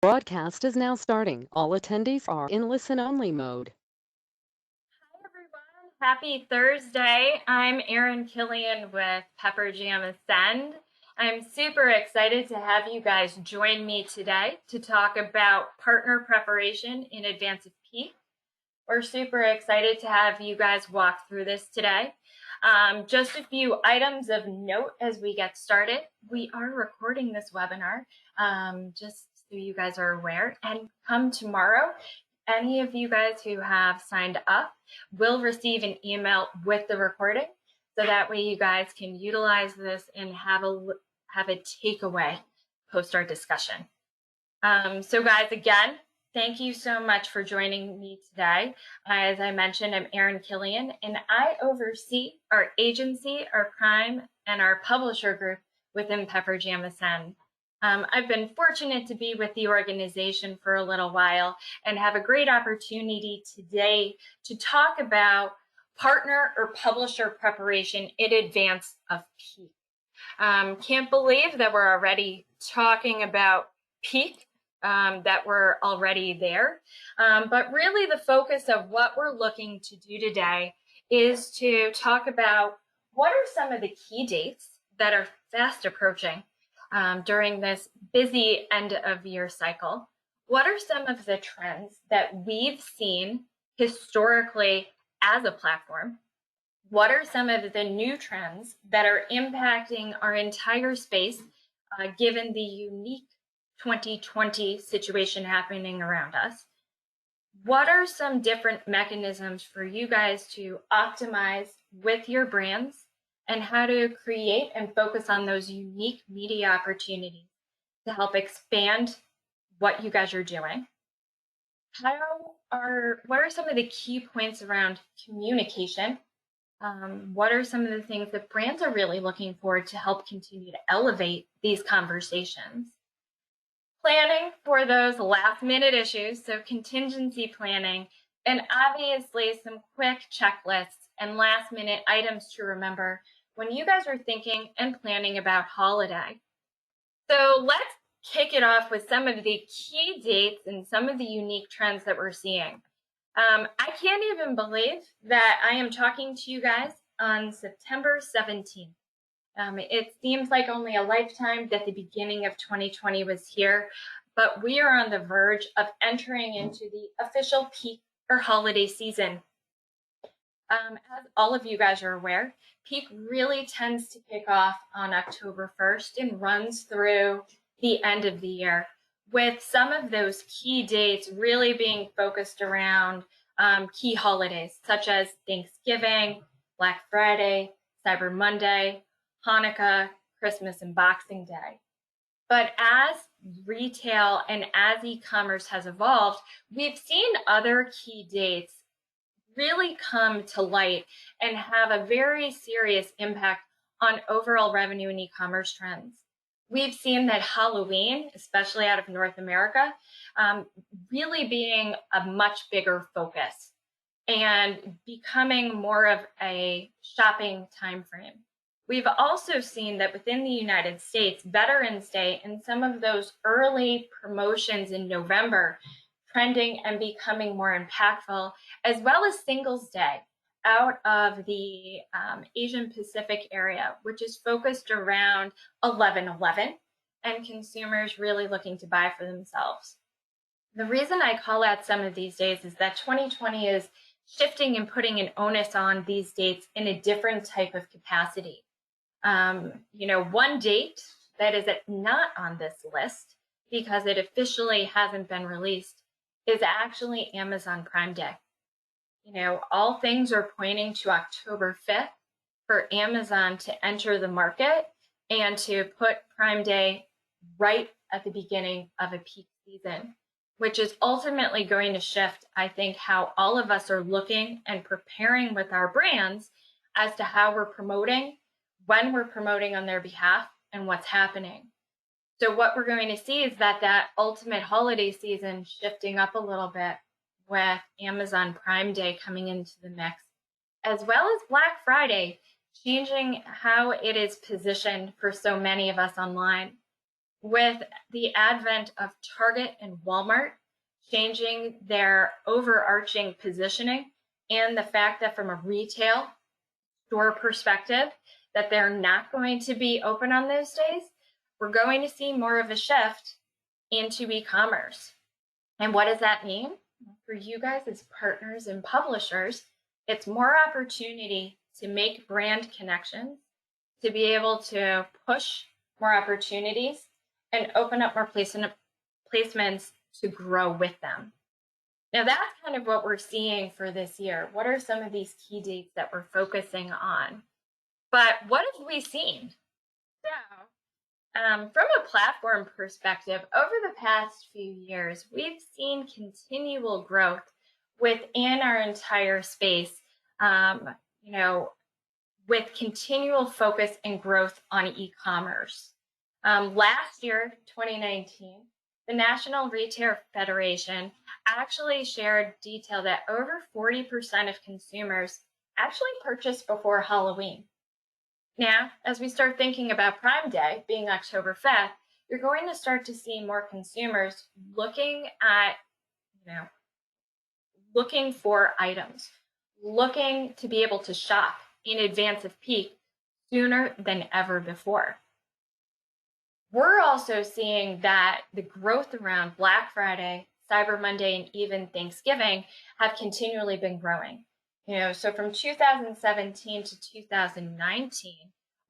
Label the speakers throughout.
Speaker 1: Broadcast is now starting. All attendees are in listen-only mode.
Speaker 2: Hi, everyone. Happy Thursday. I'm Erin Killian with Pepper Jam Ascend. I'm super excited to have you guys join me today to talk about partner preparation in advance of peak. We're super excited to have you guys walk through this today. Just a few items of note as we get started. We are recording this webinar, just so you guys are aware. And come tomorrow, any of you guys who have signed up will receive an email with the recording, so that way you guys can utilize this and have a takeaway post our discussion. So guys, again, thank you so much for joining me today. As I mentioned, I'm Erin Killian, and I oversee our agency, our prime, and our publisher group within Pepper Jam Ascend. I've been fortunate to be with the organization for a little while and have a great opportunity today to talk about partner or publisher preparation in advance of peak. Can't believe that we're already talking about peak, that we're already there. But really the focus of what we're looking to do today is to talk about what are some of the key dates that are fast approaching during this busy end of year cycle. What are some of the trends that we've seen historically as a platform? What are some of the new trends that are impacting our entire space, given the unique 2020 situation happening around us? What are some different mechanisms for you guys to optimize with your brands, and how to create and focus on those unique media opportunities to help expand what you guys are doing? What are some of the key points around communication? What are some of the things that brands are really looking for to help continue to elevate these conversations? Planning for those last minute issues, so contingency planning, and obviously some quick checklists and last minute items to remember when you guys are thinking and planning about holiday. So let's kick it off with some of the key dates and some of the unique trends that we're seeing. I can't even believe that I am talking to you guys on September 17th. It seems like only a lifetime that the beginning of 2020 was here, but we are on the verge of entering into the official peak or holiday season. As all of you guys are aware, peak really tends to kick off on October 1st and runs through the end of the year, with some of those key dates really being focused around key holidays such as Thanksgiving, Black Friday, Cyber Monday, Hanukkah, Christmas, and Boxing Day. But as retail and as e-commerce has evolved, we've seen other key dates really come to light and have a very serious impact on overall revenue and e-commerce trends. We've seen that Halloween, especially out of North America, really being a much bigger focus and becoming more of a shopping timeframe. We've also seen that within the United States, Veterans Day and some of those early promotions in November trending and becoming more impactful, as well as Singles Day out of the Asian Pacific area, which is focused around 11/11 and consumers really looking to buy for themselves. The reason I call out some of these days is that 2020 is shifting and putting an onus on these dates in a different type of capacity. One date that is not on this list because it officially hasn't been released is actually Amazon Prime Day. All things are pointing to October 5th for Amazon to enter the market and to put Prime Day right at the beginning of a peak season, which is ultimately going to shift, I think, how all of us are looking and preparing with our brands as to how we're promoting, when we're promoting on their behalf, and what's happening. So what we're going to see is that ultimate holiday season shifting up a little bit with Amazon Prime Day coming into the mix, as well as Black Friday, changing how it is positioned for so many of us online. With the advent of Target and Walmart changing their overarching positioning, and the fact that from a retail store perspective that they're not going to be open on those days, we're going to see more of a shift into e-commerce. And what does that mean? For you guys as partners and publishers, it's more opportunity to make brand connections, to be able to push more opportunities and open up more placements to grow with them. Now that's kind of what we're seeing for this year. What are some of these key dates that we're focusing on? But what have we seen? So, from a platform perspective, over the past few years, we've seen continual growth within our entire space, you know, with continual focus and growth on e-commerce. Last year, 2019, the National Retail Federation actually shared detail that over 40% of consumers actually purchased before Halloween. Now, as we start thinking about Prime Day being October 5th, you're going to start to see more consumers looking at, looking for items, looking to be able to shop in advance of peak sooner than ever before. We're also seeing that the growth around Black Friday, Cyber Monday, and even Thanksgiving have continually been growing. So from 2017 to 2019,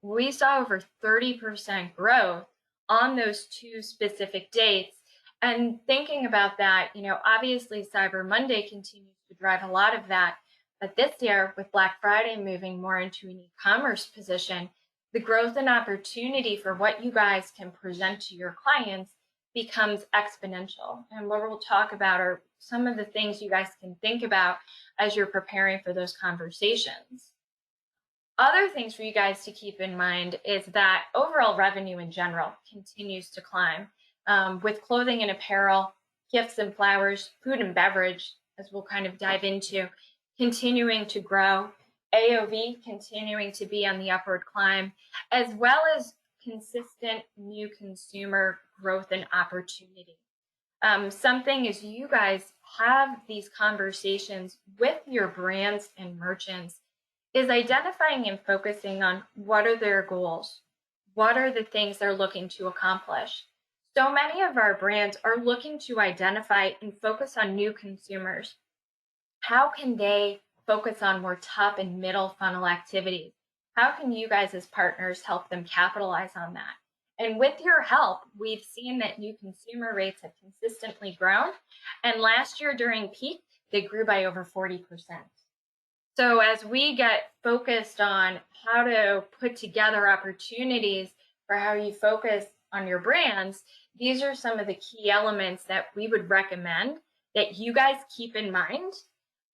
Speaker 2: we saw over 30% growth on those two specific dates. And thinking about that, obviously Cyber Monday continues to drive a lot of that. But this year, with Black Friday moving more into an e-commerce position, the growth and opportunity for what you guys can present to your clients becomes exponential. And what we'll talk about are some of the things you guys can think about as you're preparing for those conversations. Other things for you guys to keep in mind is that overall revenue in general continues to climb, with clothing and apparel, gifts and flowers, food and beverage, as we'll kind of dive into, continuing to grow, AOV continuing to be on the upward climb, as well as consistent new consumer growth and opportunity. Something is you guys have these conversations with your brands and merchants is identifying and focusing on what are their goals, what are the things they're looking to accomplish. So many of our brands are looking to identify and focus on new consumers. How can they focus on more top and middle funnel activities? How can you guys as partners help them capitalize on that? And with your help, we've seen that new consumer rates have consistently grown. And last year during peak, they grew by over 40%. So as we get focused on how to put together opportunities for how you focus on your brands, these are some of the key elements that we would recommend that you guys keep in mind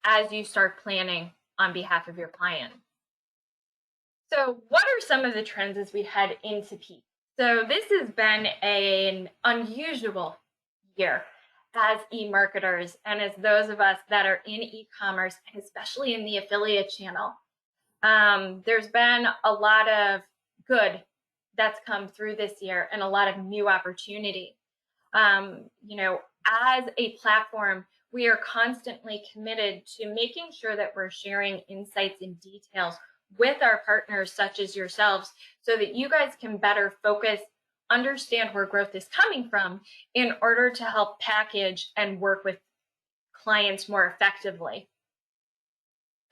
Speaker 2: as you start planning on behalf of your client. So what are some of the trends as we head into peak? So this has been an unusual year as e-marketers and as those of us that are in e-commerce, and especially in the affiliate channel. There's been a lot of good that's come through this year and a lot of new opportunity. As a platform, we are constantly committed to making sure that we're sharing insights and details with our partners such as yourselves so that you guys can better focus, understand where growth is coming from in order to help package and work with clients more effectively.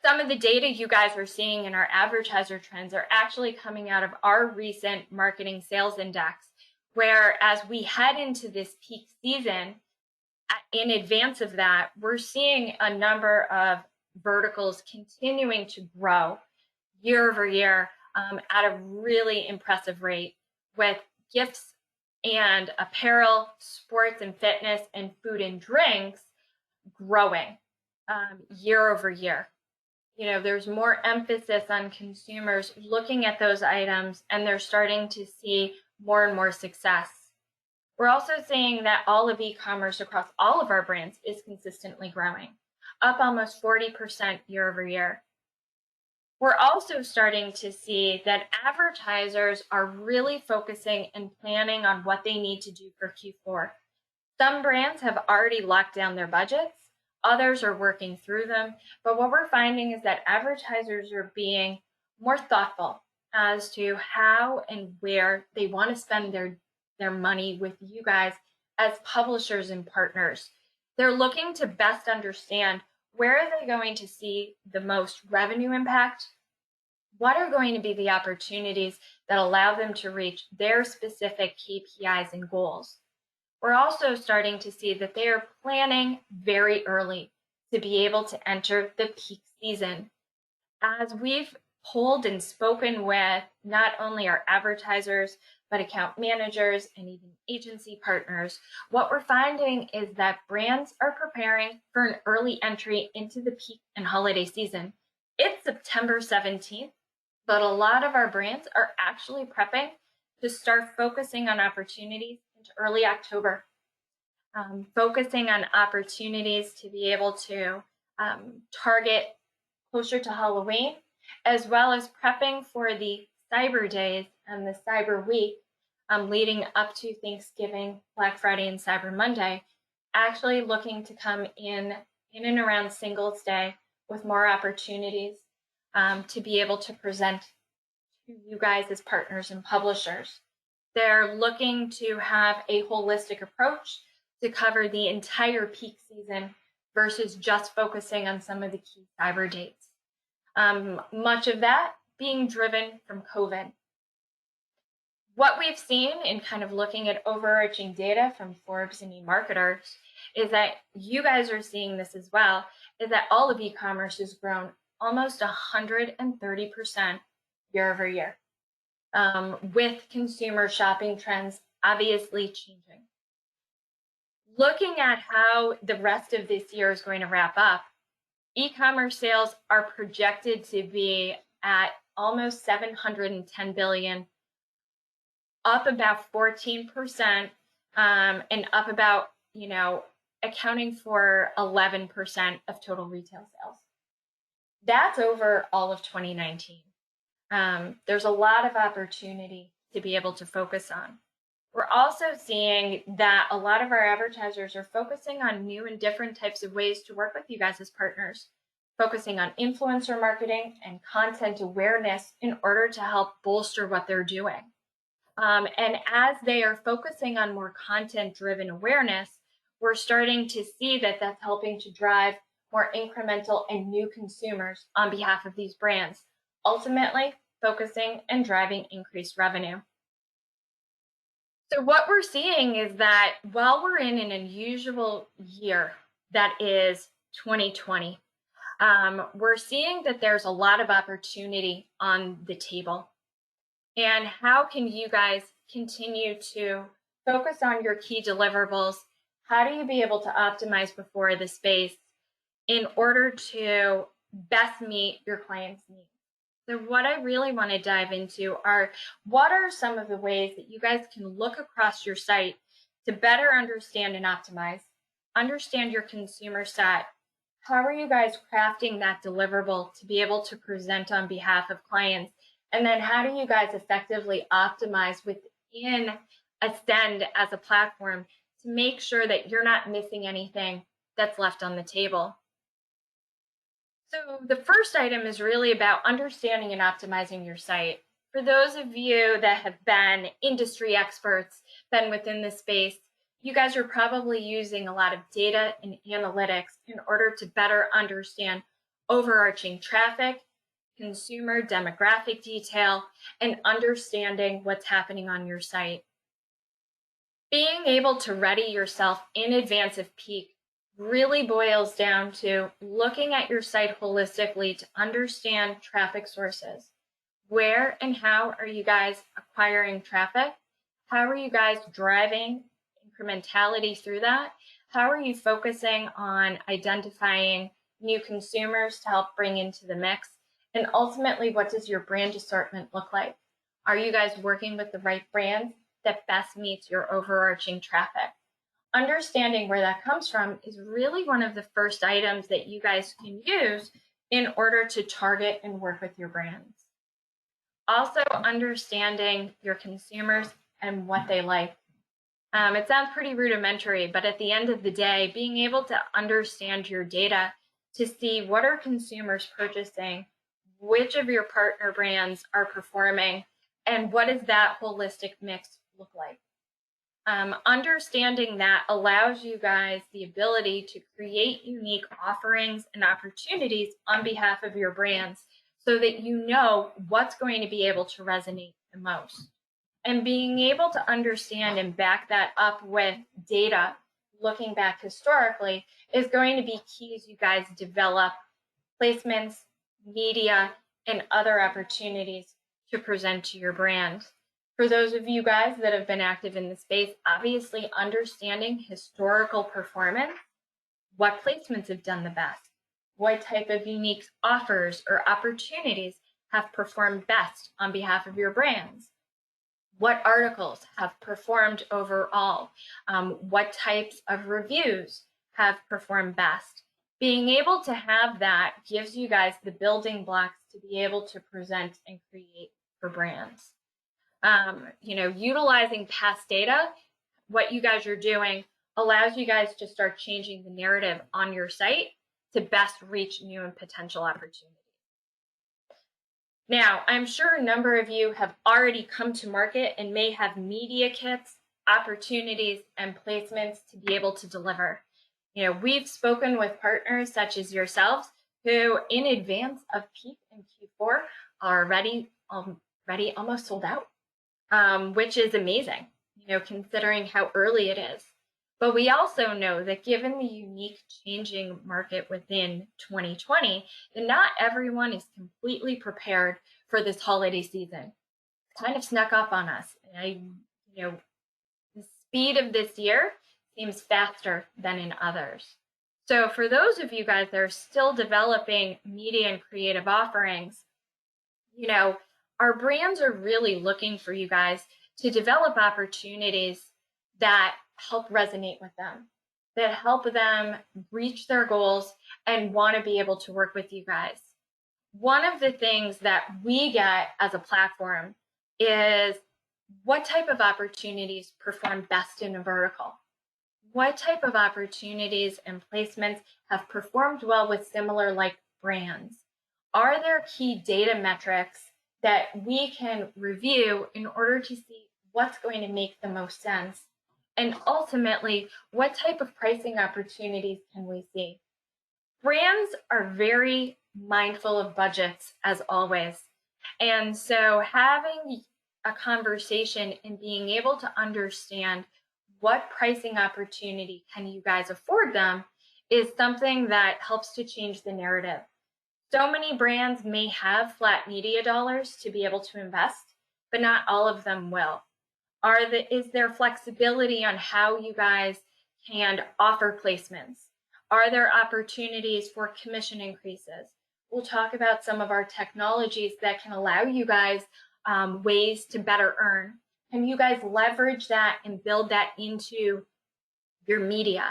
Speaker 2: Some of the data you guys are seeing in our advertiser trends are actually coming out of our recent marketing sales index, where as we head into this peak season, in advance of that, we're seeing a number of verticals continuing to grow year over year at a really impressive rate, with gifts and apparel, sports and fitness, and food and drinks growing year over year. There's more emphasis on consumers looking at those items, and they're starting to see more and more success. We're also seeing that all of e-commerce across all of our brands is consistently growing, up almost 40% year over year. We're also starting to see that advertisers are really focusing and planning on what they need to do for Q4. Some brands have already locked down their budgets, others are working through them. But what we're finding is that advertisers are being more thoughtful as to how and where they want to spend their money with you guys as publishers and partners. They're looking to best understand where are they going to see the most revenue impact? What are going to be the opportunities that allow them to reach their specific KPIs and goals? We're also starting to see that they are planning very early to be able to enter the peak season. As we've polled and spoken with not only our advertisers, but account managers and even agency partners, what we're finding is that brands are preparing for an early entry into the peak and holiday season. It's September 17th, but a lot of our brands are actually prepping to start focusing on opportunities into early October, focusing on opportunities to be able to target closer to Halloween, as well as prepping for the Cyber Days and the Cyber Week leading up to Thanksgiving, Black Friday, and Cyber Monday, actually looking to come in and around Singles Day with more opportunities to be able to present to you guys as partners and publishers. They're looking to have a holistic approach to cover the entire peak season versus just focusing on some of the key cyber dates. Much of that being driven from COVID. What we've seen in kind of looking at overarching data from Forbes and eMarketers is that you guys are seeing this as well, is that all of e-commerce has grown almost 130% year over year, with consumer shopping trends obviously changing. Looking at how the rest of this year is going to wrap up, e-commerce sales are projected to be at almost 710 billion, up about 14%, and up about, accounting for 11% of total retail sales. That's over all of 2019. There's a lot of opportunity to be able to focus on. We're also seeing that a lot of our advertisers are focusing on new and different types of ways to work with you guys as partners, focusing on influencer marketing and content awareness in order to help bolster what they're doing. And as they are focusing on more content-driven awareness, we're starting to see that that's helping to drive more incremental and new consumers on behalf of these brands, ultimately focusing and driving increased revenue. So what we're seeing is that while we're in an unusual year that is 2020, we're seeing that there's a lot of opportunity on the table. And how can you guys continue to focus on your key deliverables? How do you be able to optimize before the space in order to best meet your clients' needs? So what I really want to dive into are what are some of the ways that you guys can look across your site to better understand and optimize, understand your consumer set. How are you guys crafting that deliverable to be able to present on behalf of clients? And then how do you guys effectively optimize within Ascend as a platform to make sure that you're not missing anything that's left on the table? So the first item is really about understanding and optimizing your site. For those of you that have been industry experts, been within the space, you guys are probably using a lot of data and analytics in order to better understand overarching traffic, consumer demographic detail, and understanding what's happening on your site. Being able to ready yourself in advance of peak really boils down to looking at your site holistically to understand traffic sources. Where and how are you guys acquiring traffic? How are you guys driving incrementality through that? How are you focusing on identifying new consumers to help bring into the mix? And ultimately, what does your brand assortment look like? Are you guys working with the right brands that best meets your overarching traffic? Understanding where that comes from is really one of the first items that you guys can use in order to target and work with your brands. Also, understanding your consumers and what they like. It sounds pretty rudimentary, but at the end of the day, being able to understand your data to see what are consumers purchasing, which of your partner brands are performing, and what does that holistic mix look like. Understanding that allows you guys the ability to create unique offerings and opportunities on behalf of your brands so that you know what's going to be able to resonate the most. And being able to understand and back that up with data, looking back historically, is going to be key as you guys develop placements, media, and other opportunities to present to your brand. For those of you guys that have been active in the space, obviously understanding historical performance, what placements have done the best, what type of unique offers or opportunities have performed best on behalf of your brands, what articles have performed overall, what types of reviews have performed best. Being able to have that gives you guys the building blocks to be able to present and create for brands. Utilizing past data, what you guys are doing allows you guys to start changing the narrative on your site to best reach new and potential opportunities. Now, I'm sure a number of you have already come to market and may have media kits, opportunities, and placements to be able to deliver. We've spoken with partners such as yourselves who, in advance of peak and Q4, are already almost sold out. Which is amazing, considering how early it is. But we also know that given the unique changing market within 2020, that not everyone is completely prepared for this holiday season. It kind of snuck up on us. The speed of this year seems faster than in others. So for those of you guys that are still developing media and creative offerings, our brands are really looking for you guys to develop opportunities that help resonate with them, that help them reach their goals and want to be able to work with you guys. One of the things that we get as a platform is what type of opportunities perform best in a vertical? What type of opportunities and placements have performed well with similar like brands? Are there key data metrics that we can review in order to see what's going to make the most sense? And ultimately, what type of pricing opportunities can we see? Brands are very mindful of budgets, as always. And so having a conversation and being able to understand what pricing opportunity can you guys afford them is something that helps to change the narrative. So many brands may have flat media dollars to be able to invest, but not all of them will. Is there flexibility on how you guys can offer placements? Are there opportunities for commission increases? We'll talk about some of our technologies that can allow you guys ways to better earn. Can you guys leverage that and build that into your media?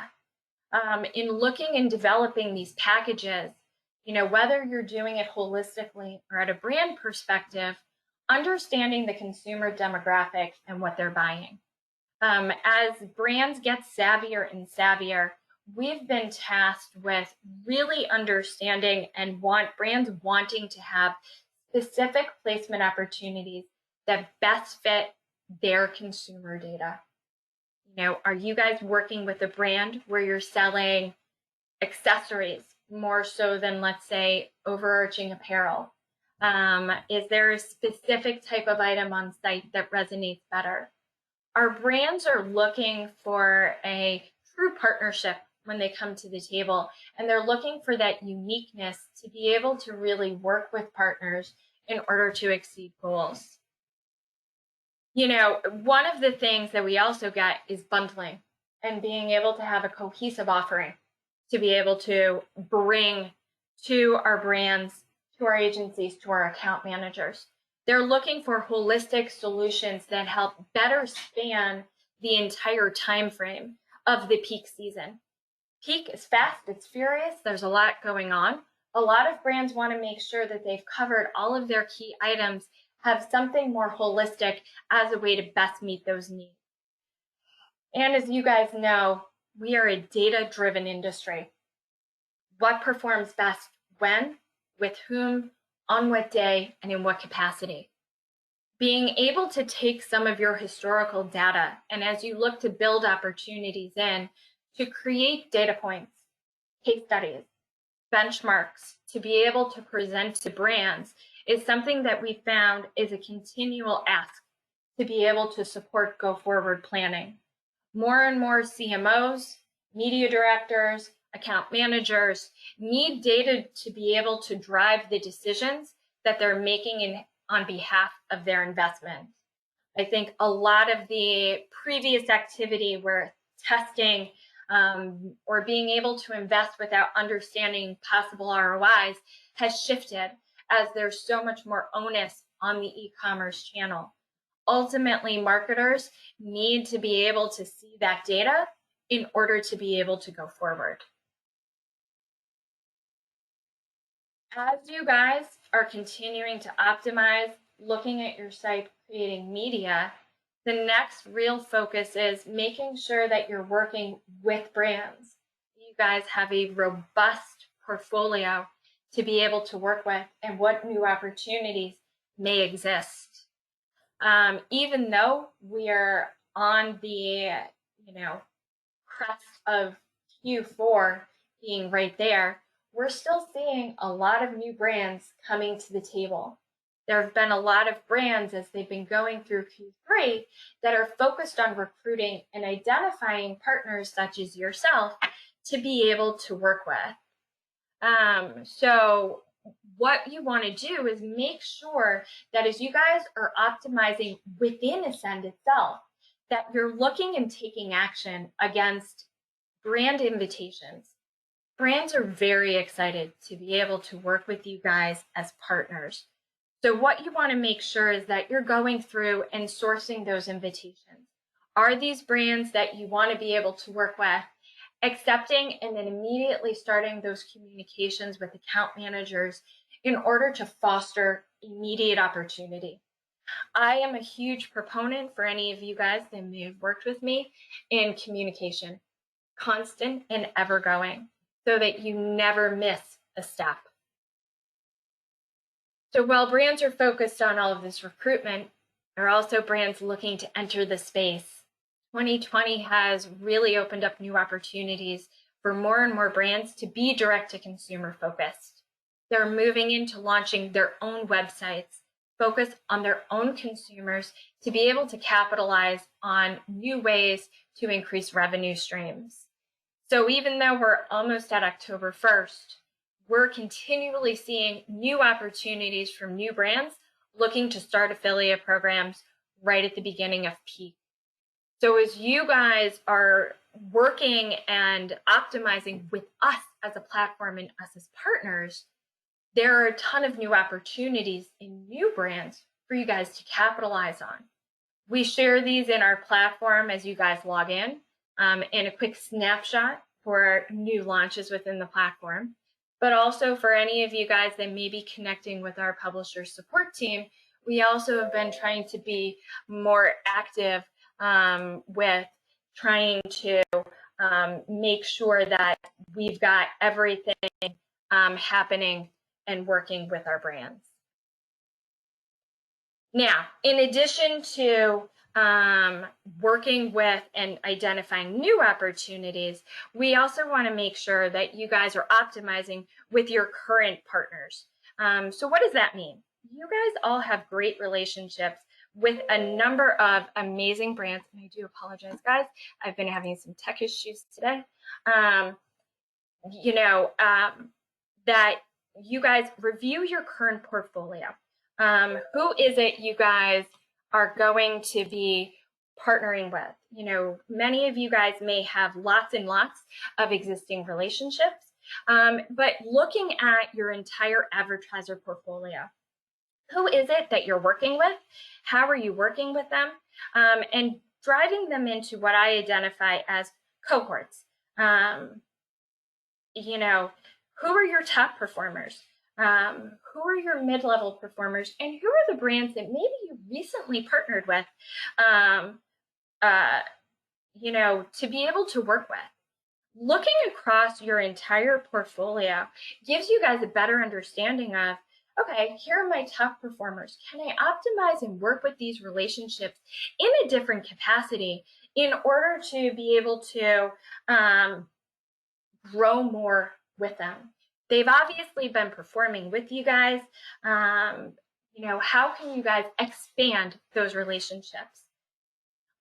Speaker 2: In looking and developing these packages, whether you're doing it holistically or at a brand perspective, understanding the consumer demographic and what they're buying. As brands get savvier and savvier, we've been tasked with really understanding and brands wanting to have specific placement opportunities that best fit their consumer data. Are you guys working with a brand where you're selling accessories more so than, let's say, overarching apparel? Is there a specific type of item on site that resonates better? Our brands are looking for a true partnership when they come to the table, and they're looking for that uniqueness to be able to really work with partners in order to exceed goals. One of the things that we also get is bundling and being able to have a cohesive offering to be able to bring to our brands, to our agencies, to our account managers. They're looking for holistic solutions that help better span the entire time frame of the peak season. Peak is fast, it's furious, there's a lot going on, A lot of brands want to make sure that they've covered all of their key items, have something more holistic as a way to best meet those needs. And as you guys know, we are a data-driven industry. What performs best when, with whom, on what day, and in what capacity? Being able to take some of your historical data, and as you look to build opportunities in, to create data points, case studies, benchmarks, to be able to present to brands is something that we found is a continual ask to be able to support go forward planning. More and more CMOs, media directors, account managers need data to be able to drive the decisions that they're making on behalf of their investment. I think a lot of the previous activity where testing or being able to invest without understanding possible ROIs has shifted as there's so much more onus on the e-commerce channel. Ultimately, marketers need to be able to see that data in order to be able to go forward. As you guys are continuing to optimize, looking at your site, creating media, the next real focus is making sure that you're working with brands. You guys have a robust portfolio to be able to work with and what new opportunities may exist. Even though we are on the, crest of Q4 being right there, we're still seeing a lot of new brands coming to the table. There have been a lot of brands as they've been going through Q3 that are focused on recruiting and identifying partners such as yourself to be able to work with. So what you want to do is make sure that as you guys are optimizing within Ascend itself, that you're looking and taking action against brand invitations. Brands are very excited to be able to work with you guys as partners. So what you want to make sure is that you're going through and sourcing those invitations. Are these brands that you want to be able to work with? Accepting and then immediately starting those communications with account managers in order to foster immediate opportunity. I am a huge proponent for any of you guys that may have worked with me in communication, constant and ever going, so that you never miss a step. So while brands are focused on all of this recruitment, there are also brands looking to enter the space. 2020 has really opened up new opportunities for more and more brands to be direct-to-consumer focused. They're moving into launching their own websites, focus on their own consumers to be able to capitalize on new ways to increase revenue streams. So even though we're almost at October 1st, we're continually seeing new opportunities from new brands looking to start affiliate programs right at the beginning of peak. So as you guys are working and optimizing with us as a platform and us as partners, there are a ton of new opportunities in new brands for you guys to capitalize on. We share these in our platform as you guys log in a quick snapshot for new launches within the platform. But also for any of you guys that may be connecting with our publisher support team, we also have been trying to be more active with trying to make sure that we've got everything happening and working with our brands. Now, in addition to working with and identifying new opportunities, we also want to make sure that you guys are optimizing with your current partners. So what does that mean? You guys all have great relationships with a number of amazing brands, and I do apologize, guys. I've been having some tech issues today. That you guys review your current portfolio. Who is it you guys are going to be partnering with? Many of you guys may have lots and lots of existing relationships, but looking at your entire advertiser portfolio, who is it that you're working with? How are you working with them? And driving them into what I identify as cohorts. Who are your top performers? Who are your mid-level performers? And who are the brands that maybe you recently partnered with, to be able to work with? Looking across your entire portfolio gives you guys a better understanding of, okay, here are my top performers. Can I optimize and work with these relationships in a different capacity in order to be able to grow more with them? They've obviously been performing with you guys. How can you guys expand those relationships?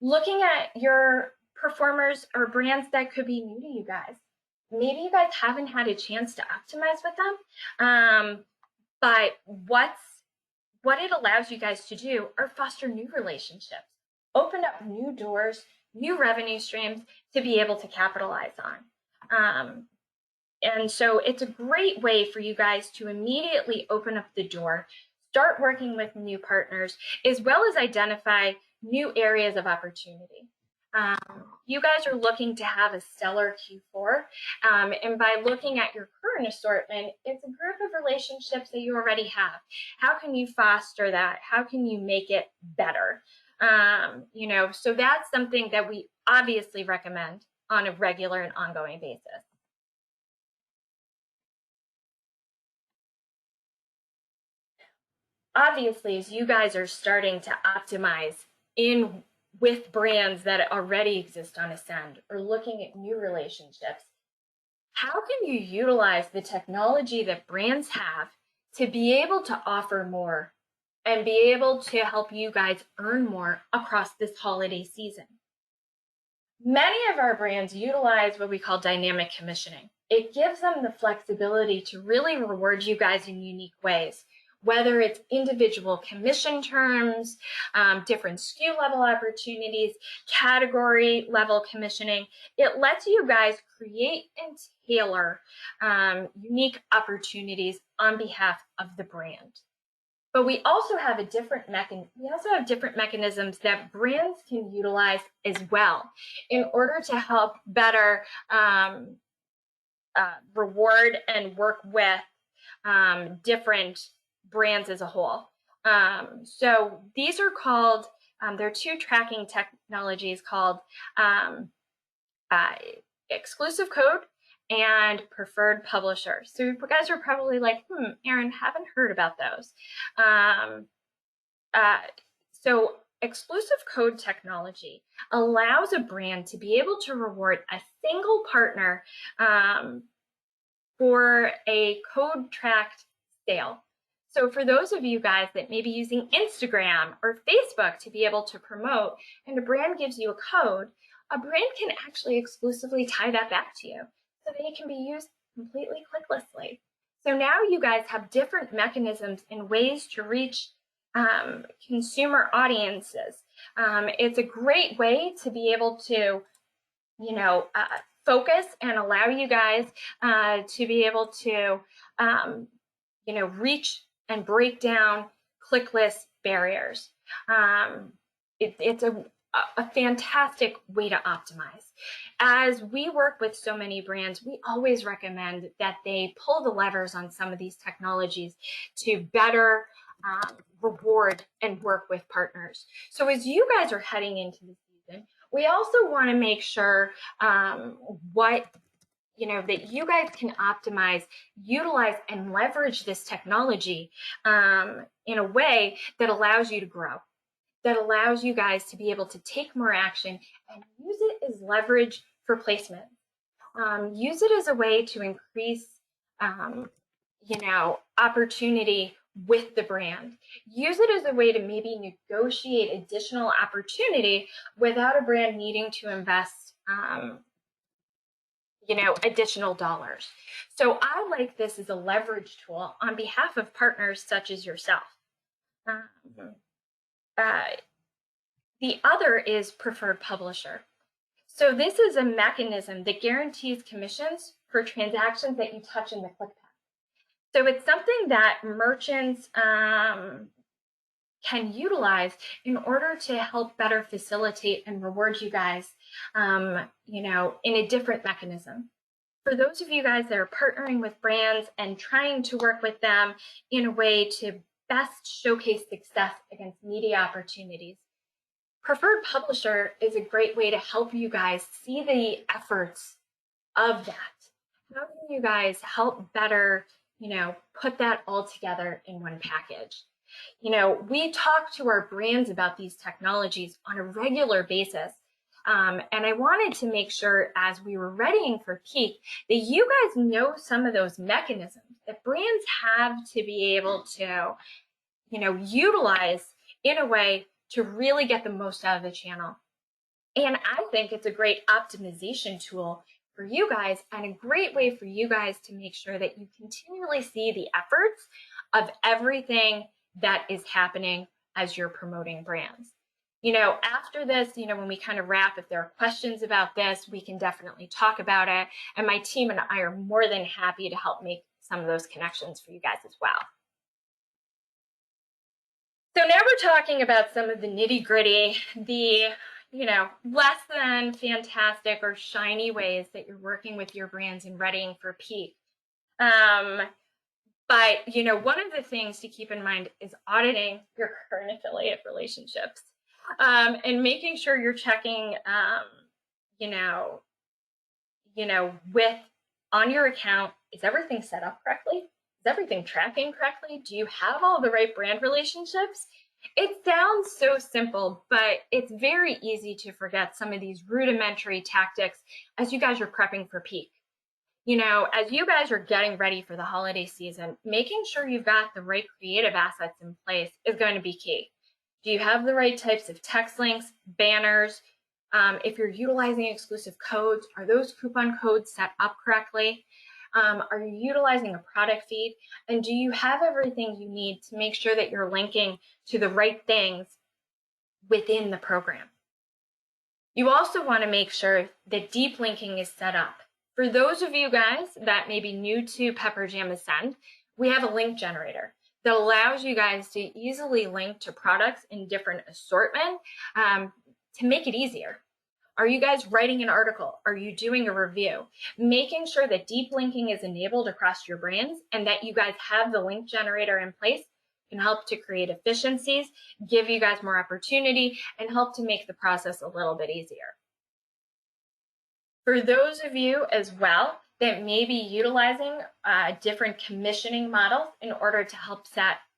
Speaker 2: Looking at your performers or brands that could be new to you guys. Maybe you guys haven't had a chance to optimize with them, but what it allows you guys to do are foster new relationships, open up new doors, new revenue streams to be able to capitalize on. And so it's a great way for you guys to immediately open up the door, start working with new partners, as well as identify new areas of opportunity. You guys are looking to have a stellar Q4, and by looking at your current assortment, it's a group of relationships that you already have. How can you foster that? How can you make it better? So that's something that we obviously recommend on a regular and ongoing basis. Obviously, as you guys are starting to optimize with brands that already exist on Ascend or looking at new relationships, how can you utilize the technology that brands have to be able to offer more and be able to help you guys earn more across this holiday season? Many of our brands utilize what we call dynamic commissioning. It gives them the flexibility to really reward you guys in unique ways, whether it's individual commission terms, different SKU level opportunities, category level commissioning. It lets you guys create and tailor unique opportunities on behalf of the brand. But we also have different mechanisms that brands can utilize as well in order to help better reward and work with different brands as a whole. So these are called, there are two tracking technologies called exclusive code and preferred publisher. So you guys are probably like, Erin, haven't heard about those. So exclusive code technology allows a brand to be able to reward a single partner for a code tracked sale. So for those of you guys that may be using Instagram or Facebook to be able to promote, and a brand gives you a code, a brand can actually exclusively tie that back to you so that it can be used completely clicklessly. So now you guys have different mechanisms and ways to reach consumer audiences. It's a great way to be able to, focus and allow you guys to be able to, reach and break down clickless barriers. It's a fantastic way to optimize. As we work with so many brands, we always recommend that they pull the levers on some of these technologies to better reward and work with partners. So as you guys are heading into the season, we also want to make sure that you guys can optimize, utilize, and leverage this technology in a way that allows you to grow, that allows you guys to be able to take more action and use it as leverage for placement. Use it as a way to increase, opportunity with the brand. Use it as a way to maybe negotiate additional opportunity without a brand needing to invest additional dollars. So I like this as a leverage tool on behalf of partners such as yourself. The other is preferred publisher. So this is a mechanism that guarantees commissions for transactions that you touch in the ClickPath. So it's something that merchants can utilize in order to help better facilitate and reward you guys, in a different mechanism. For those of you guys that are partnering with brands and trying to work with them in a way to best showcase success against media opportunities, Preferred Publisher is a great way to help you guys see the efforts of that. How can you guys help better, put that all together in one package? We talk to our brands about these technologies on a regular basis. And I wanted to make sure as we were readying for peak that you guys know some of those mechanisms that brands have to be able to, utilize in a way to really get the most out of the channel. And I think it's a great optimization tool for you guys and a great way for you guys to make sure that you continually see the efforts of everything that is happening as you're promoting brands. After this, when we kind of wrap, if there are questions about this, we can definitely talk about it. And my team and I are more than happy to help make some of those connections for you guys as well. So now we're talking about some of the nitty gritty, the less than fantastic or shiny ways that you're working with your brands and readying for peak. But, one of the things to keep in mind is auditing your current affiliate relationships and making sure you're checking, with on your account, is everything set up correctly? Is everything tracking correctly? Do you have all the right brand relationships? It sounds so simple, but it's very easy to forget some of these rudimentary tactics as you guys are prepping for peak. As you guys are getting ready for the holiday season, making sure you've got the right creative assets in place is going to be key. Do you have the right types of text links, banners? If you're utilizing exclusive codes, are those coupon codes set up correctly? Are you utilizing a product feed? And do you have everything you need to make sure that you're linking to the right things within the program? You also want to make sure that deep linking is set up. For those of you guys that may be new to Pepperjam Ascend, we have a link generator that allows you guys to easily link to products in different assortment to make it easier. Are you guys writing an article? Are you doing a review? Making sure that deep linking is enabled across your brands and that you guys have the link generator in place can help to create efficiencies, give you guys more opportunity, and help to make the process a little bit easier. For those of you as well that may be utilizing different commissioning models in order to help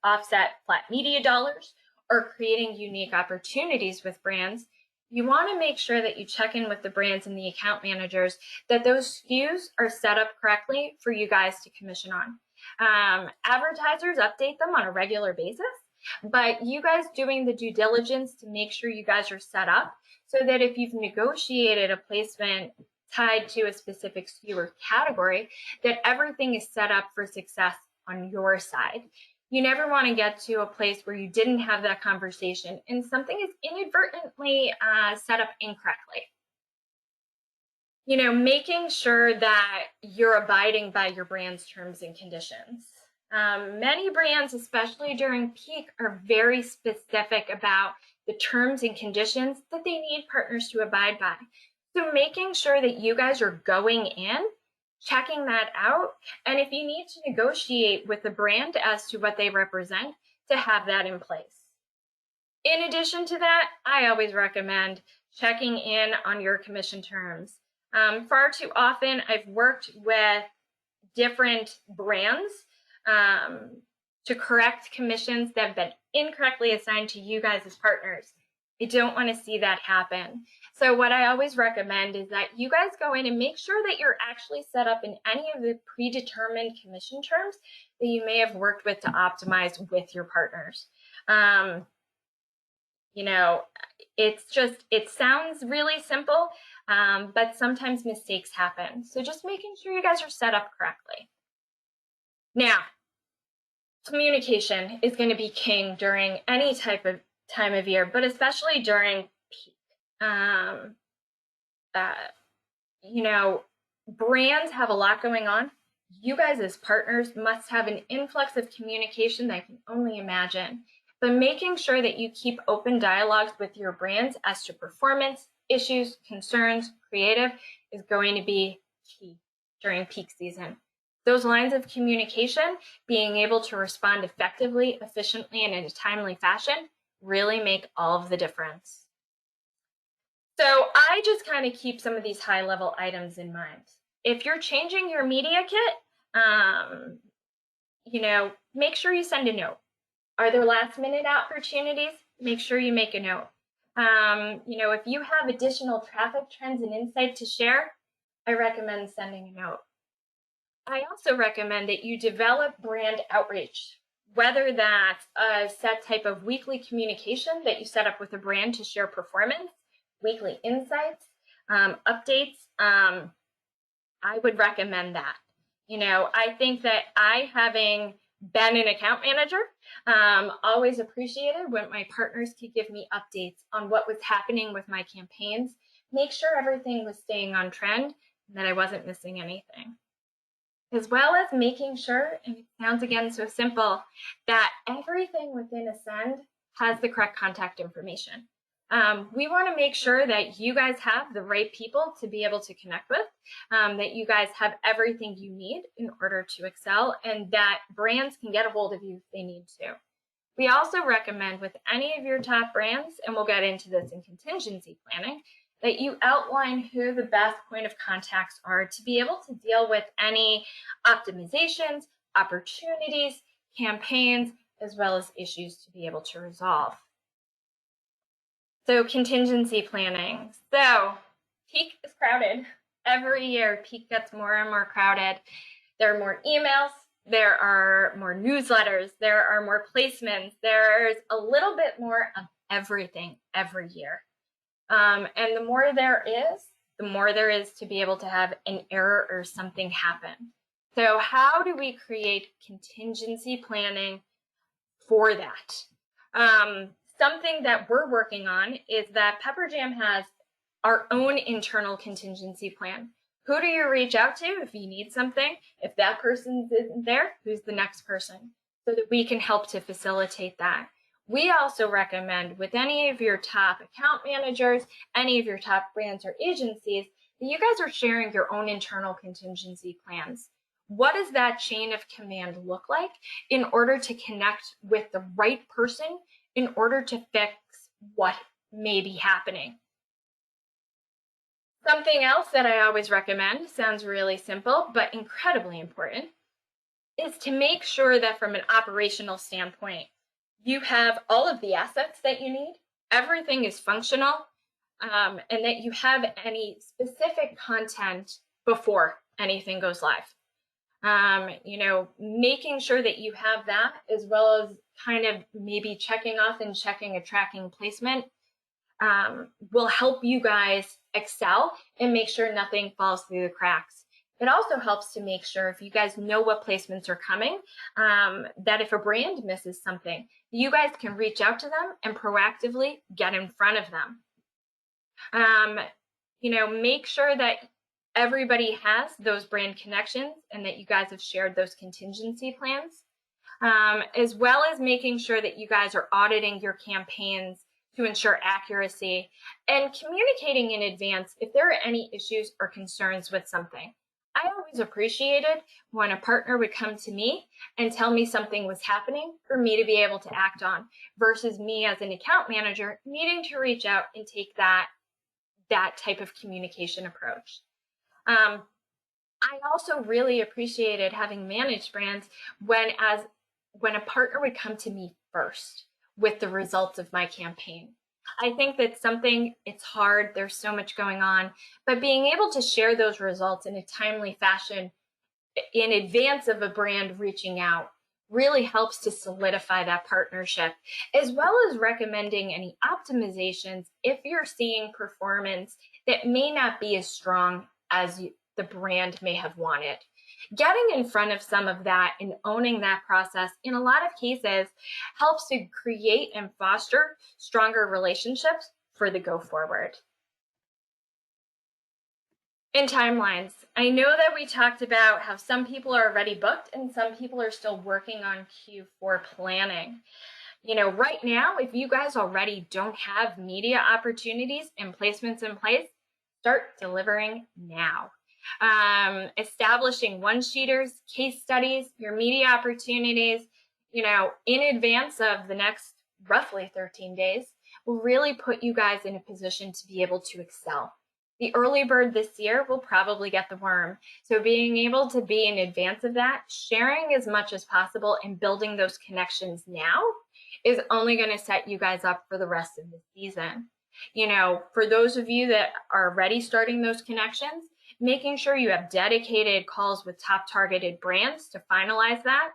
Speaker 2: offset flat media dollars or creating unique opportunities with brands, you want to make sure that you check in with the brands and the account managers that those SKUs are set up correctly for you guys to commission on. Advertisers update them on a regular basis, but you guys doing the due diligence to make sure you guys are set up so that if you've negotiated a placement tied to a specific SKU or category, that everything is set up for success on your side. You never want to get to a place where you didn't have that conversation and something is inadvertently set up incorrectly. Making sure that you're abiding by your brand's terms and conditions. Many brands, especially during peak, are very specific about the terms and conditions that they need partners to abide by. So making sure that you guys are going in, checking that out, and if you need to negotiate with the brand as to what they represent, to have that in place. In addition to that, I always recommend checking in on your commission terms. Far too often, I've worked with different brands to correct commissions that have been incorrectly assigned to you guys as partners. I don't want to see that happen. So what I always recommend is that you guys go in and make sure that you're actually set up in any of the predetermined commission terms that you may have worked with to optimize with your partners. It sounds really simple, but sometimes mistakes happen. So just making sure you guys are set up correctly. Now, communication is going to be king during any type of time of year, but especially during peak. Brands have a lot going on. You guys as partners must have an influx of communication that I can only imagine. But making sure that you keep open dialogues with your brands as to performance, issues, concerns, creative is going to be key. during peak season. Those lines of communication, being able to respond effectively, efficiently, and in a timely fashion, really make all of the difference. So I just kind of keep some of these high-level items in mind. If you're changing your media kit, make sure you send a note. Are there last-minute opportunities? Make sure you make a note. If you have additional traffic trends and insight to share, I recommend sending a note. I also recommend that you develop brand outreach, whether that's a set type of weekly communication that you set up with a brand to share performance, weekly insights, updates. I would recommend that. I think that having been an account manager, always appreciated when my partners could give me updates on what was happening with my campaigns, make sure everything was staying on trend, and that I wasn't missing anything. As well as making sure, and it sounds again so simple, that everything within Ascend has the correct contact information. We want to make sure that you guys have the right people to be able to connect with, that you guys have everything you need in order to excel, and that brands can get a hold of you if they need to. We also recommend with any of your top brands, and we'll get into this in contingency planning, that you outline who the best point of contacts are to be able to deal with any optimizations, opportunities, campaigns, as well as issues to be able to resolve. So contingency planning. So peak is crowded. Every year, peak gets more and more crowded. There are more emails. There are more newsletters. There are more placements. There's a little bit more of everything every year. And the more there is to be able to have an error or something happen. So how do we create contingency planning for that? Something that we're working on is that Pepper Jam has our own internal contingency plan. Who do you reach out to if you need something? If that person isn't there, who's the next person? So that we can help to facilitate that. We also recommend with any of your top account managers, any of your top brands or agencies, that you guys are sharing your own internal contingency plans. What does that chain of command look like in order to connect with the right person in order to fix what may be happening? Something else that I always recommend, sounds really simple, but incredibly important, is to make sure that from an operational standpoint, you have all of the assets that you need, everything is functional, and that you have any specific content before anything goes live. Making sure that you have that, as well as kind of maybe checking off and checking a tracking placement, will help you guys excel and make sure nothing falls through the cracks. It also helps to make sure if you guys know what placements are coming, that if a brand misses something, you guys can reach out to them and proactively get in front of them. Make sure that everybody has those brand connections and that you guys have shared those contingency plans, as well as making sure that you guys are auditing your campaigns to ensure accuracy and communicating in advance if there are any issues or concerns with something. I always appreciated when a partner would come to me and tell me something was happening for me to be able to act on, versus me as an account manager needing to reach out and take that type of communication approach. I also really appreciated having managed brands when a partner would come to me first with the results of my campaign. I think that's something, it's hard, there's so much going on, but being able to share those results in a timely fashion in advance of a brand reaching out really helps to solidify that partnership, as well as recommending any optimizations if you're seeing performance that may not be as strong as the brand may have wanted. Getting in front of some of that and owning that process in a lot of cases helps to create and foster stronger relationships for the go forward. In timelines, I know that we talked about how some people are already booked and some people are still working on Q4 planning. Right now, if you guys already don't have media opportunities and placements in place, start delivering now. establishing one-sheeters, case studies, your media opportunities, in advance of the next roughly 13 days will really put you guys in a position to be able to excel. The early bird this year will probably get the worm. So being able to be in advance of that, sharing as much as possible and building those connections now is only going to set you guys up for the rest of the season. For those of you that are already starting those connections, making sure you have dedicated calls with top targeted brands to finalize that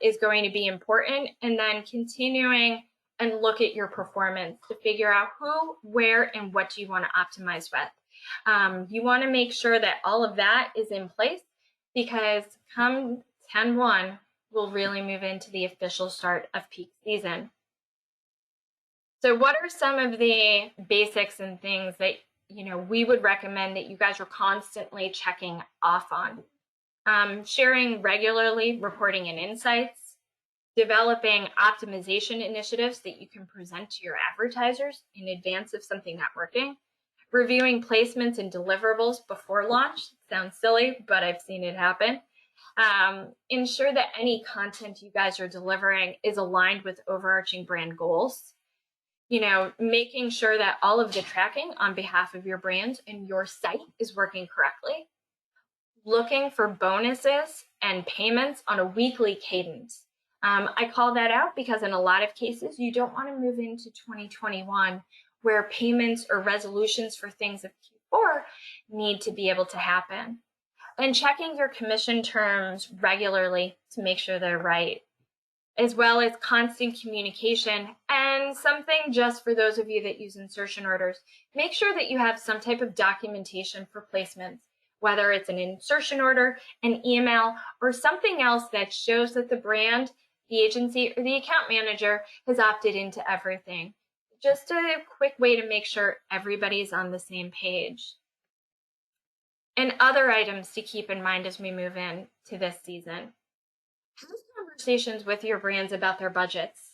Speaker 2: is going to be important. And then continuing and look at your performance to figure out who, where, and what do you want to optimize with. You want to make sure that all of that is in place, because come 10/1, we'll really move into the official start of peak season. So what are some of the basics and things that we would recommend that you guys are constantly checking off on? Sharing regularly reporting and insights, developing optimization initiatives that you can present to your advertisers in advance of something not working, reviewing placements and deliverables before launch. Sounds silly, but I've seen it happen. Ensure that any content you guys are delivering is aligned with overarching brand goals. Making sure that all of the tracking on behalf of your brand and your site is working correctly. Looking for bonuses and payments on a weekly cadence. I call that out because in a lot of cases, you don't want to move into 2021 where payments or resolutions for things of Q4 need to be able to happen. And checking your commission terms regularly to make sure they're right, as well as constant communication. And something just for those of you that use insertion orders, make sure that you have some type of documentation for placements, whether it's an insertion order, an email, or something else that shows that the brand, the agency, or the account manager has opted into everything. Just a quick way to make sure everybody's on the same page. And other items to keep in mind as we move into this season. Have conversations with your brands about their budgets.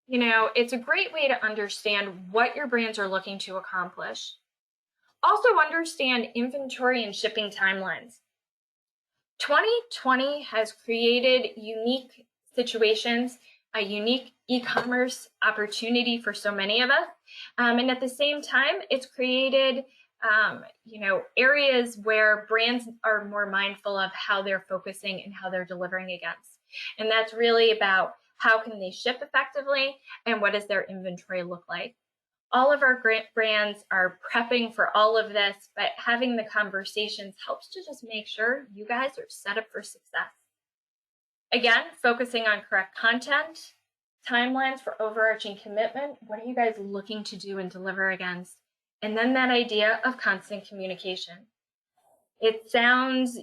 Speaker 2: It's a great way to understand what your brands are looking to accomplish. Also understand inventory and shipping timelines. 2020 has created unique situations, a unique e-commerce opportunity for so many of us. And at the same time, it's created areas where brands are more mindful of how they're focusing and how they're delivering against. And that's really about how can they ship effectively and what does their inventory look like. All of our brands are prepping for all of this, but having the conversations helps to just make sure you guys are set up for success. Again, focusing on correct content, timelines for overarching commitment. What are you guys looking to do and deliver against? And then that idea of constant communication. It sounds,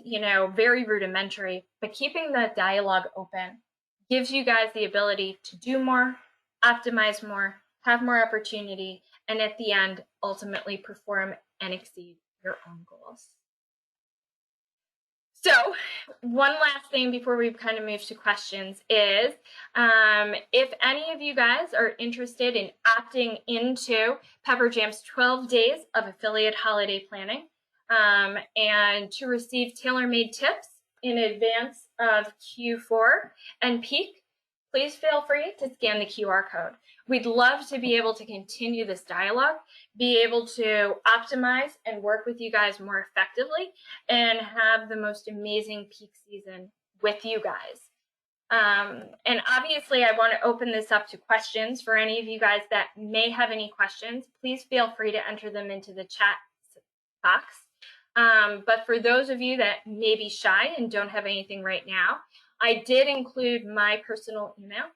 Speaker 2: very rudimentary, but keeping that dialogue open gives you guys the ability to do more, optimize more, have more opportunity, and at the end, ultimately perform and exceed your own goals. So one last thing before we kind of move to questions is, if any of you guys are interested in opting into Pepper Jam's 12 days of affiliate holiday planning, and to receive tailor-made tips in advance of Q4 and peak, please feel free to scan the QR code. We'd love to be able to continue this dialogue, be able to optimize and work with you guys more effectively, and have the most amazing peak season with you guys. And obviously, I want to open this up to questions for any of you guys that may have any questions. Please feel free to enter them into the chat box. But for those of you that may be shy and don't have anything right now, I did include my personal email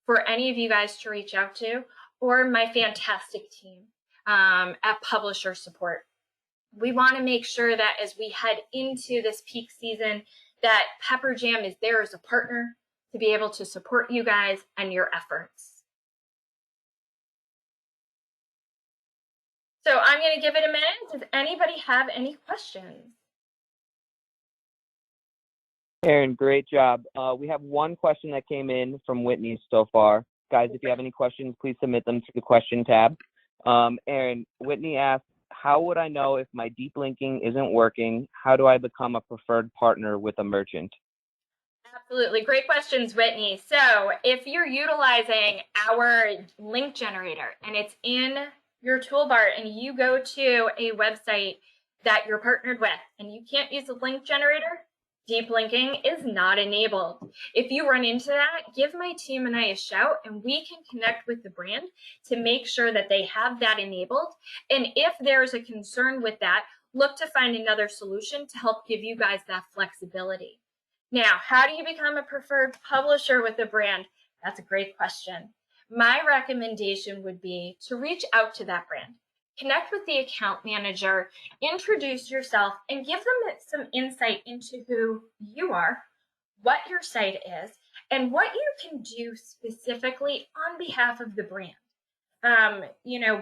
Speaker 2: for any of you guys to reach out to, or my fantastic team at Publisher Support. We want to make sure that as we head into this peak season, that Pepper Jam is there as a partner to be able to support you guys and your efforts. So I'm going to give it a minute. Does anybody have any questions?
Speaker 3: Erin, great job. We have one question that came in from Whitney so far. Guys, if you have any questions, please submit them to the question tab. Erin, Whitney asked, how would I know if my deep linking isn't working? How do I become a preferred partner with a merchant?
Speaker 2: Absolutely. Great questions, Whitney. So if you're utilizing our link generator and it's in your toolbar and you go to a website that you're partnered with and you can't use the link generator, deep linking is not enabled. If you run into that, give my team and I a shout and we can connect with the brand to make sure that they have that enabled. And if there's a concern with that, look to find another solution to help give you guys that flexibility. Now, how do you become a preferred publisher with a brand? That's a great question. My recommendation would be to reach out to that brand, connect with the account manager, introduce yourself, and give them some insight into who you are, what your site is, and what you can do specifically on behalf of the brand.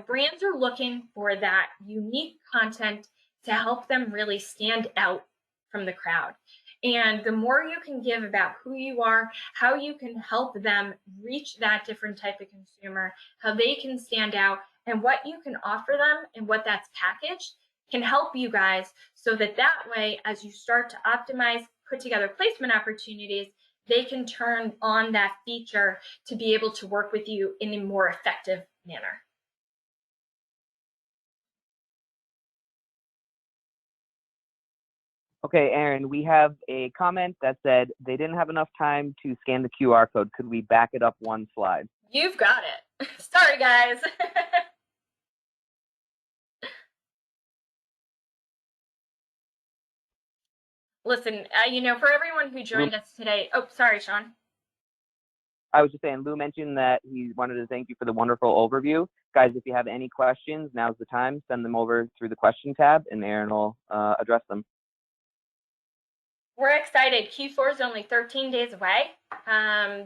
Speaker 2: Brands are looking for that unique content to help them really stand out from the crowd. And the more you can give about who you are, how you can help them reach that different type of consumer, how they can stand out, and what you can offer them and what that's packaged can help you guys so that way, as you start to optimize, put together placement opportunities, they can turn on that feature to be able to work with you in a more effective manner.
Speaker 3: Okay, Aaron, we have a comment that said they didn't have enough time to scan the QR code. Could we back it up one slide?
Speaker 2: You've got it. Sorry, guys. Listen, for everyone who joined us today, oh, sorry, Sean.
Speaker 3: I was just saying, Lou mentioned that he wanted to thank you for the wonderful overview. Guys, if you have any questions, now's the time. Send them over through the question tab, and Aaron will address them.
Speaker 2: We're excited. Q4 is only 13 days away.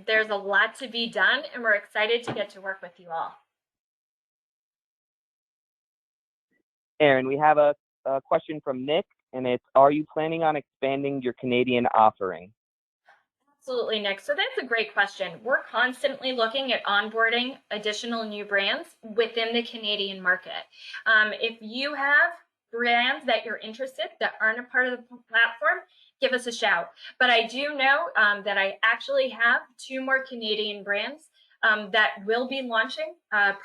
Speaker 2: There's a lot to be done, and we're excited to get to work with you all.
Speaker 3: Aaron, we have a question from Nick, and it's, are you planning on expanding your Canadian offering?
Speaker 2: Absolutely, Nick. So that's a great question. We're constantly looking at onboarding additional new brands within the Canadian market. If you have brands that you're interested that aren't a part of the platform, give us a shout. But I do know that I actually have 2 more Canadian brands that will be launching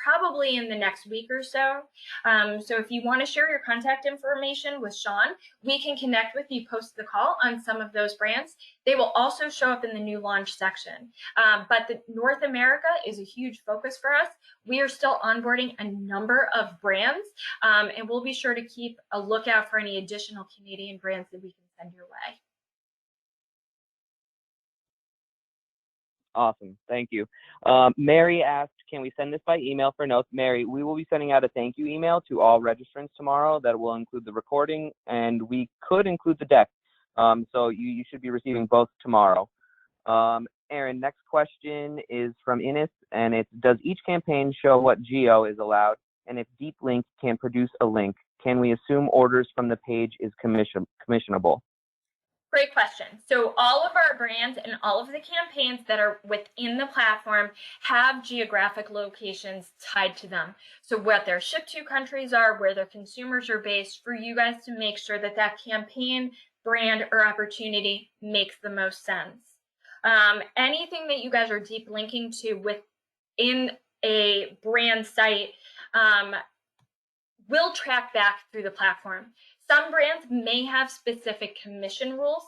Speaker 2: probably in the next week or so. So if you want to share your contact information with Sean, we can connect with you post the call on some of those brands. They will also show up in the new launch section. But North America is a huge focus for us. We are still onboarding a number of brands, and we'll be sure to keep a lookout for any additional Canadian brands that we can send your way.
Speaker 3: Awesome. Thank you. Mary asked, can we send this by email for notes? Mary, we will be sending out a thank you email to all registrants tomorrow that will include the recording, and we could include the deck. So you should be receiving both tomorrow. Aaron, next question is from Ines, and it's, does each campaign show what geo is allowed? And if Deep Link can produce a link, can we assume orders from the page is commissionable?
Speaker 2: Great question. So all of our brands and all of the campaigns that are within the platform have geographic locations tied to them. So what their ship to countries are, where their consumers are based, for you guys to make sure that that campaign, brand, or opportunity makes the most sense. Anything that you guys are deep linking to within a brand site will track back through the platform. Some brands may have specific commission rules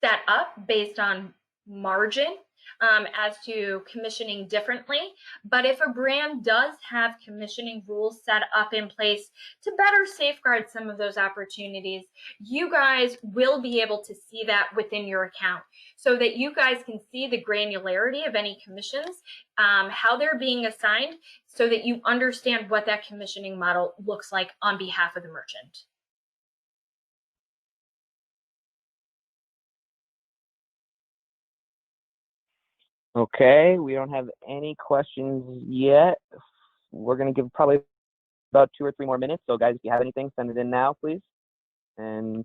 Speaker 2: set up based on margin as to commissioning differently. But if a brand does have commissioning rules set up in place to better safeguard some of those opportunities, you guys will be able to see that within your account so that you guys can see the granularity of any commissions, how they're being assigned, so that you understand what that commissioning model looks like on behalf of the merchant.
Speaker 3: Okay, we don't have any questions yet. We're going to give probably about 2 or 3 more minutes. So guys, if you have anything, send it in now, please. And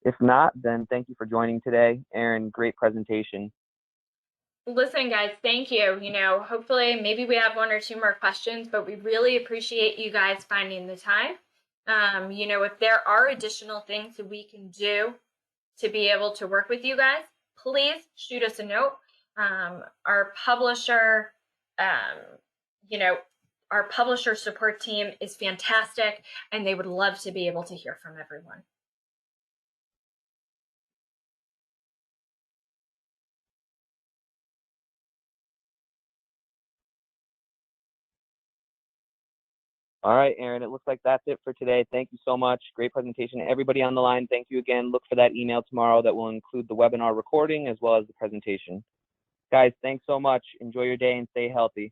Speaker 3: if not, then thank you for joining today. Aaron, great presentation.
Speaker 2: Listen, guys, thank you. Hopefully maybe we have 1 or 2 more questions, but we really appreciate you guys finding the time. If there are additional things that we can do to be able to work with you guys, please shoot us a note. Our publisher, our publisher support team is fantastic, and they would love to be able to hear from everyone.
Speaker 3: All right, Aaron, it looks like that's it for today. Thank you so much. Great presentation. Everybody on the line, thank you again. Look for that email tomorrow that will include the webinar recording as well as the presentation. Guys, thanks so much. Enjoy your day and stay healthy.